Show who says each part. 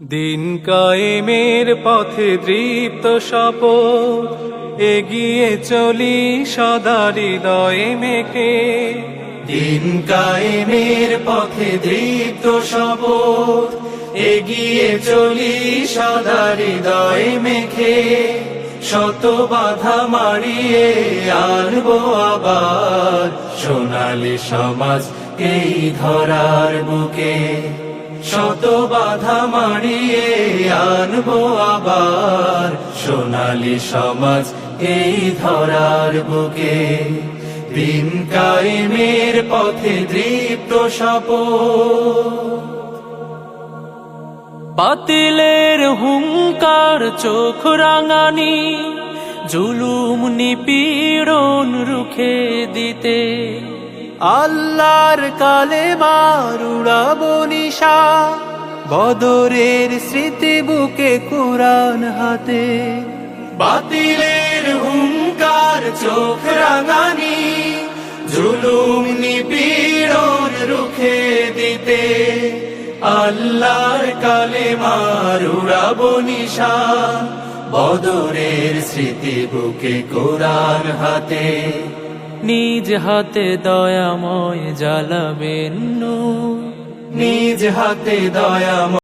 Speaker 1: দিন কায়েমের পথে দৃপ্ত শপথ, এগিয়ে চলি সদা হৃদয়ে মেখে।
Speaker 2: দিন কায়েমের পথে দৃপ্ত শপথ, এগিয়ে চলি সদা হৃদয়ে মেখে। শত বাধা মারিয়ে আনবো আবার সোনালী সমাজ এই ধরার বুকে। শত বাধা মারিয়ে আনবো আবার সোনালী সমাজ এই ধরার বুকে। দিন কায়েমের পথে দৃপ্ত শপথ,
Speaker 1: বাতিলের হুঙ্কার চোখ রাঙানি, জুলুম নিপীড়ন রুখে দিতে।
Speaker 2: আল্লাহর কালেমার উড়াবো নিশান, বদরের স্মৃতি বুকে কোরআন হাতে। বাতিলের হুঙ্কার চোখ রাঙানি, জুলুম নিপীড়ন রুখে দিতে। আল্লাহর কালেমার উড়াবো নিশান, বদরের স্মৃতি বুকে কোরআন হাতে।
Speaker 1: নিজ হাতে দয়াময় জ্বালাবেন নূর,
Speaker 2: নিজ হাতে দয়াময়